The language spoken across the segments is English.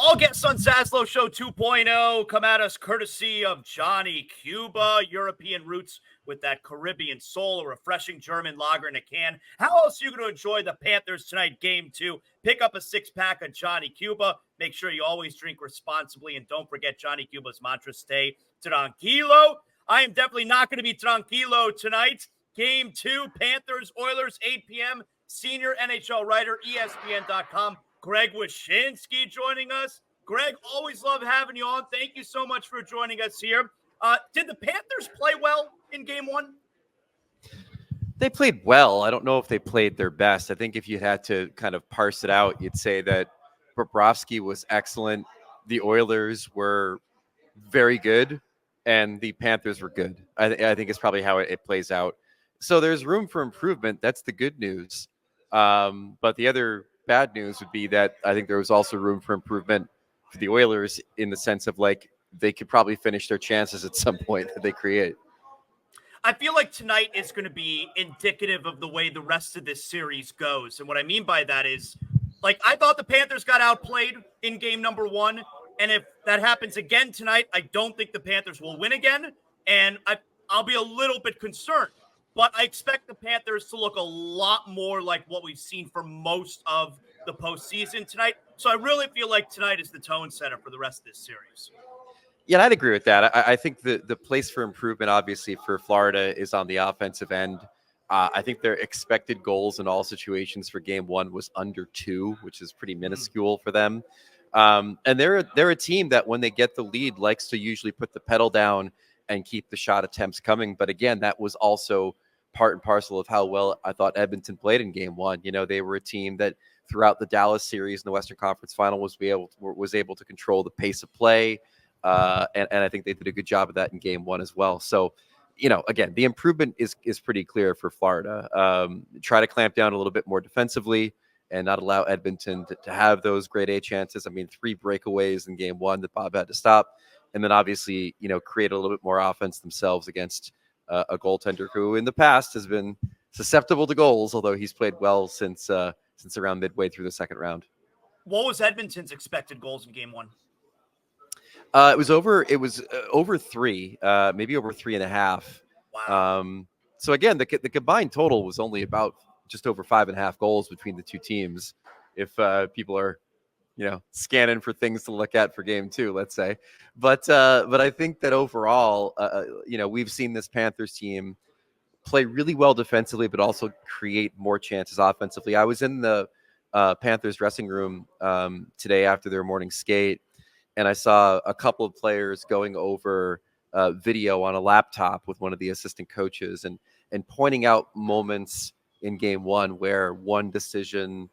All guests on ZASLOW Show 2.0 come at us courtesy of Johnny Cuba, European roots with that Caribbean soul, a refreshing German lager in a can. How else are you going to enjoy the Panthers tonight, Game 2? Pick up a six-pack of Johnny Cuba. Make sure you always drink responsibly, and don't forget Johnny Cuba's mantra, stay tranquilo. I am definitely not going to be tranquilo tonight. Game 2, Panthers, Oilers, 8 p.m., Senior NHL Writer, ESPN.com. Greg Wyshynski joining us. Greg, always love having you on. Thank you so much for joining us here. Did the Panthers play well in Game 1? They played well. I don't know if they played their best. I think if you had to kind of parse it out, you'd say that Bobrovsky was excellent. The Oilers were very good, and the Panthers were good. I think it's probably how it plays out. So there's room for improvement. That's the good news. But the other bad news would be that I think there was also room for improvement for the Oilers in the sense of like they could probably finish their chances at some point that they create. I feel like tonight is going to be indicative of the way the rest of this series goes. And what I mean by that is, like, I thought the Panthers got outplayed in game number 1. And if that happens again tonight, I don't think the Panthers will win again. And I'll be a little bit concerned. But I expect the Panthers to look a lot more like what we've seen for most of the postseason tonight. So I really feel like tonight is the tone setter for the rest of this series. Yeah, I'd agree with that. I think the place for improvement, obviously, for Florida is on the offensive end. I think their expected goals in all situations for Game 1 was under 2, which is pretty minuscule for them. And they're a team that when they get the lead likes to usually put the pedal down and keep the shot attempts coming. But again, that was also part and parcel of how well I thought Edmonton played in Game 1. You know, they were a team that throughout the Dallas series in the Western Conference Final was able to control the pace of play. And I think they did a good job of that in Game 1 as well. So, you know, again, the improvement is pretty clear for Florida. Try to clamp down a little bit more defensively and not allow Edmonton to have those grade A chances. I mean, 3 breakaways in Game 1 that Bob had to stop. And then obviously, you know, create a little bit more offense themselves against a goaltender who in the past has been susceptible to goals, although he's played well since around midway through the second round. What was Edmonton's expected goals in Game 1? It was over 3, maybe over 3.5. Wow. So again, the combined total was only about just over 5.5 goals between the two teams. If people are, you know, scanning for things to look at for Game 2, let's say, but I think that overall, you know, we've seen this Panthers team play really well defensively, but also create more chances offensively. I was in the Panthers dressing room today after their morning skate, and I saw a couple of players going over video on a laptop with one of the assistant coaches and pointing out moments in Game 1 where one decision,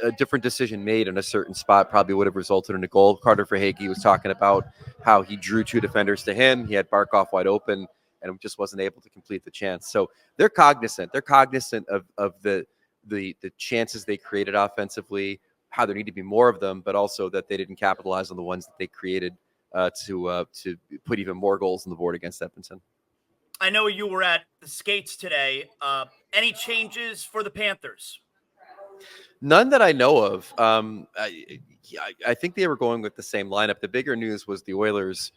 a different decision made in a certain spot probably would have resulted in a goal. Carter Verhaeghe was talking about how he drew 2 defenders to him. He had Barkov wide open and just wasn't able to complete the chance. So they're cognizant. They're cognizant of the chances they created offensively, how there need to be more of them, but also that they didn't capitalize on the ones that they created to put even more goals on the board against Edmonton. I know you were at the skates today. Any changes for the Panthers? None that I know of. I think they were going with the same lineup. The bigger news was the Oilers,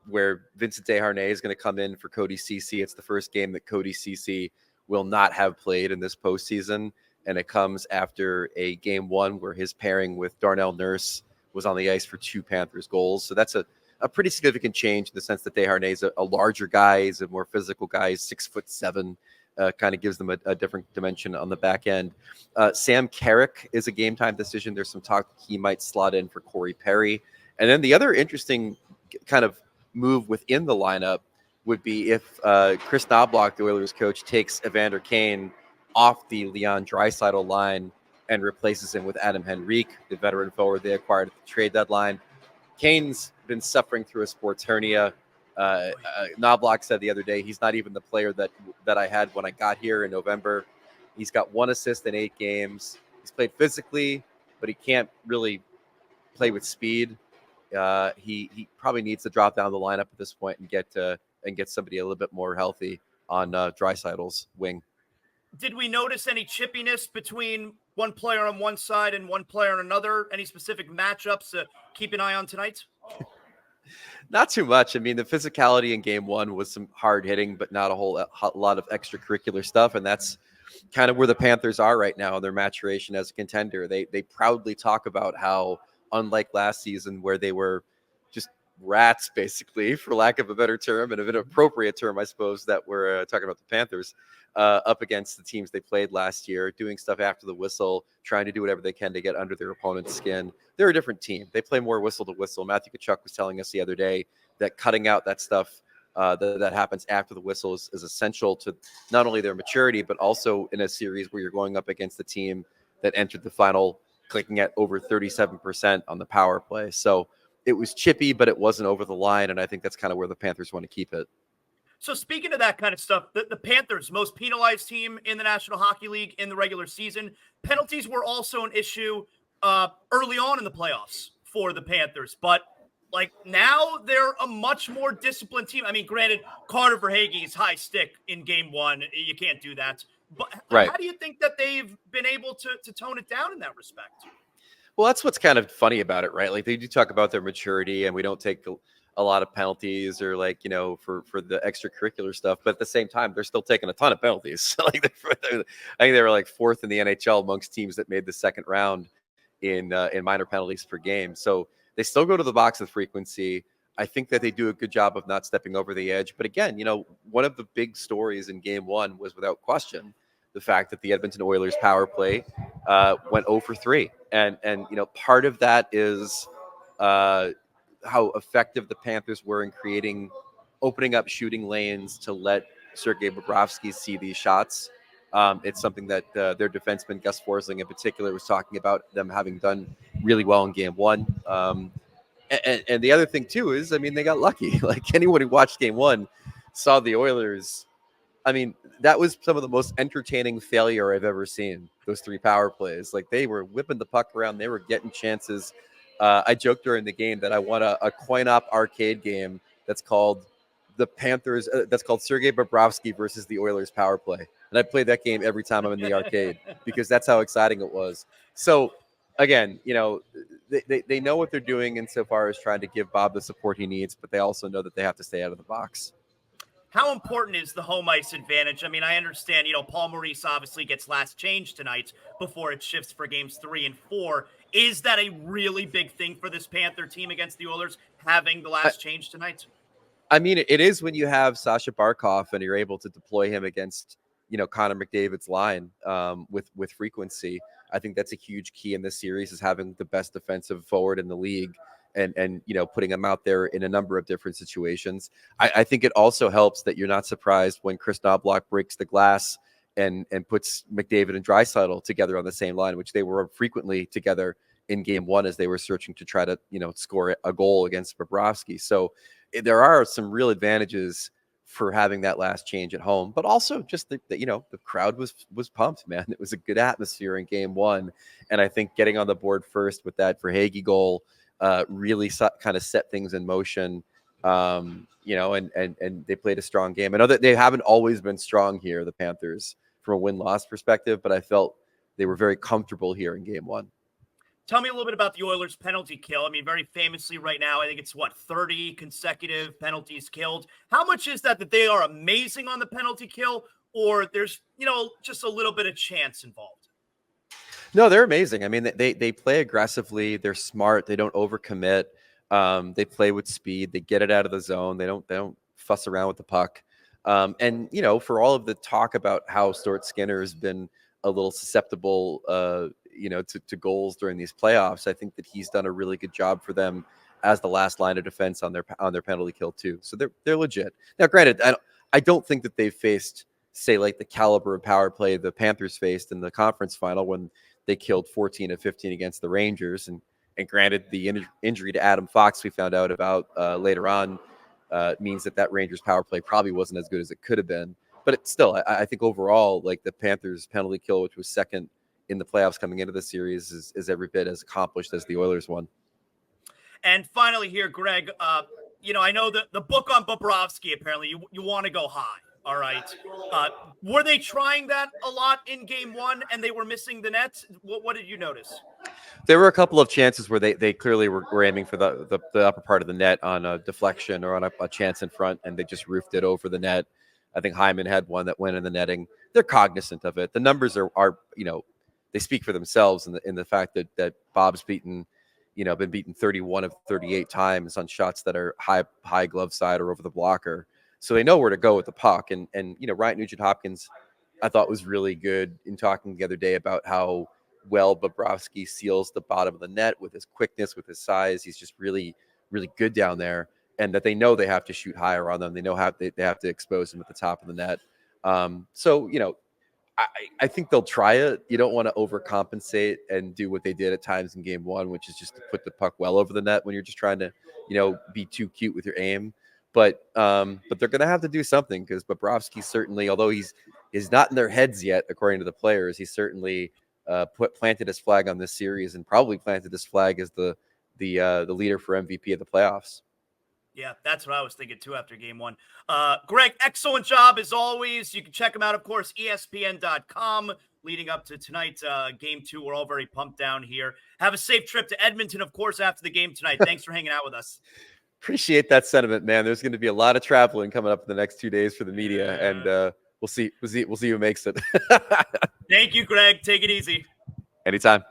where Vincent Desharnais is going to come in for Cody Ceci. It's the first game that Cody Ceci will not have played in this postseason, and it comes after a Game 1 where his pairing with Darnell Nurse was on the ice for 2 Panthers goals. So that's a pretty significant change in the sense that Desharnais is a larger guy, he's a more physical guy, 6'7", kind of gives them a different dimension on the back end. Sam Carrick is a game time decision. There's some talk he might slot in for Corey Perry. And then the other interesting kind of move within the lineup would be if Chris Knobloch, the Oilers coach, takes Evander Kane off the Leon Draisaitl line and replaces him with Adam Henrique, the veteran forward they acquired at the trade deadline. Kane's been suffering through a sports hernia. Knobloch said the other day he's not even the player that I had when I got here in November. He's got 1 assist in 8 games. He's played physically, but he can't really play with speed. He probably needs to drop down the lineup at this point and get somebody a little bit more healthy on Draisaitl's wing. Did we notice any chippiness between one player on one side and one player on another? Any specific matchups to keep an eye on tonight? Not too much. I mean, the physicality in game one was some hard hitting, but not a whole lot of extracurricular stuff. And that's kind of where the Panthers are right now in their maturation as a contender. They proudly talk about how, unlike last season, where they were just rats, basically, for lack of a better term, and an appropriate term, I suppose, that we're talking about the Panthers, up against the teams they played last year, doing stuff after the whistle, trying to do whatever they can to get under their opponent's skin. They're a different team. They play more whistle to whistle. Matthew Tkachuk was telling us the other day that cutting out that stuff that happens after the whistle is essential to not only their maturity, but also in a series where you're going up against the team that entered the final clicking at over 37% on the power play. So it was chippy, but it wasn't over the line. And I think that's kind of where the Panthers want to keep it. So speaking of that kind of stuff, the Panthers, most penalized team in the National Hockey League in the regular season. Penalties were also an issue early on in the playoffs for the Panthers. But like now they're a much more disciplined team. I mean, granted, Carter Verhaeghe's high stick in game one, you can't do that. But right. How do you think that they've been able to tone it down in that respect? Well, that's what's kind of funny about it, right? Like they do talk about their maturity and we don't take a lot of penalties or like, for the extracurricular stuff. But at the same time, they're still taking a ton of penalties. I think they were like fourth in the NHL amongst teams that made the second round in minor penalties per game. So they still go to the box with frequency. I think that they do a good job of not stepping over the edge. But again, one of the big stories in game one was without question the fact that the Edmonton Oilers power play went 0 for 3. And part of that is how effective the Panthers were in opening up shooting lanes to let Sergei Bobrovsky see these shots. It's something that their defenseman, Gus Forsling in particular, was talking about them having done really well in game one. And the other thing, too, is, I mean, they got lucky. Like anyone who watched game one saw the Oilers. I mean, that was some of the most entertaining failure I've ever seen, those 3 power plays. Like they were whipping the puck around. They were getting chances. I joked during the game that I want a coin-op arcade game that's called the Panthers. That's called Sergei Bobrovsky versus the Oilers power play. And I play that game every time I'm in the arcade because that's how exciting it was. So, again, they know what they're doing insofar as trying to give Bob the support he needs, but they also know that they have to stay out of the box. How important is the home ice advantage? I mean, I understand, Paul Maurice obviously gets last change tonight before it shifts for games 3 and 4. Is that a really big thing for this Panther team against the Oilers, having the last change tonight? I mean, it is when you have Sasha Barkov and you're able to deploy him against, Connor McDavid's line with frequency. I think that's a huge key in this series is having the best defensive forward in the league. And putting them out there in a number of different situations. I think it also helps that you're not surprised when Chris Knobloch breaks the glass and puts McDavid and Draisaitl together on the same line, which they were frequently together in game one as they were searching to try to score a goal against Bobrovsky. So there are some real advantages for having that last change at home, but also just the crowd was pumped, man. It was a good atmosphere in game one, and I think getting on the board first with that Verhaeghe goal really kind of set things in motion, and they played a strong game. I know that they haven't always been strong here, the Panthers, from a win-loss perspective, but I felt they were very comfortable here in game one. Tell me a little bit about the Oilers' penalty kill. I mean, very famously right now, I think it's 30 consecutive penalties killed. How much is that they are amazing on the penalty kill, or there's, just a little bit of chance involved? No, they're amazing. I mean, they play aggressively. They're smart. They don't overcommit. They play with speed. They get it out of the zone. They don't fuss around with the puck. And for all of the talk about how Stuart Skinner has been a little susceptible, to goals during these playoffs, I think that he's done a really good job for them as the last line of defense on their penalty kill too. So they're legit. Now, granted, I don't think that they've faced, say, like the caliber of power play the Panthers faced in the conference final when they killed 14 of 15 against the Rangers. And granted, the injury to Adam Fox we found out about later on means that Rangers power play probably wasn't as good as it could have been. But it's still, I think overall, like the Panthers penalty kill, which was second in the playoffs coming into the series, is every bit as accomplished as the Oilers one. And finally here, Greg, I know the book on Bobrovsky, apparently you want to go high All right. Were they trying that a lot in game one and they were missing the net? What did you notice? There were a couple of chances where they clearly were aiming for the upper part of the net on a deflection or on a chance in front, and they just roofed it over the net. I think Hyman had one that went in the netting. They're cognizant of it. The numbers are they speak for themselves in the fact that Bob's been beaten 31 of 38 times on shots that are high glove side or over the blocker. So they know where to go with the puck. And Ryan Nugent-Hopkins, I thought, was really good in talking the other day about how well Bobrovsky seals the bottom of the net with his quickness, with his size. He's just really, really good down there, and that they know they have to shoot higher on them. They know how they have to expose him at the top of the net. I think they'll try it. You don't want to overcompensate and do what they did at times in game one, which is just to put the puck well over the net when you're just trying to, be too cute with your aim. But they're going to have to do something, because Bobrovsky certainly, although he's not in their heads yet, according to the players, he certainly planted his flag on this series, and probably planted this flag as the leader for MVP of the playoffs. Yeah, that's what I was thinking too after game one. Greg, excellent job as always. You can check him out, of course, ESPN.com, leading up to tonight's game two. We're all very pumped down here. Have a safe trip to Edmonton, of course, after the game tonight. Thanks for hanging out with us. Appreciate that sentiment, man. There's going to be a lot of traveling coming up in the next 2 days for the media, and we'll see who makes it. Thank you, Greg. Take it easy. Anytime.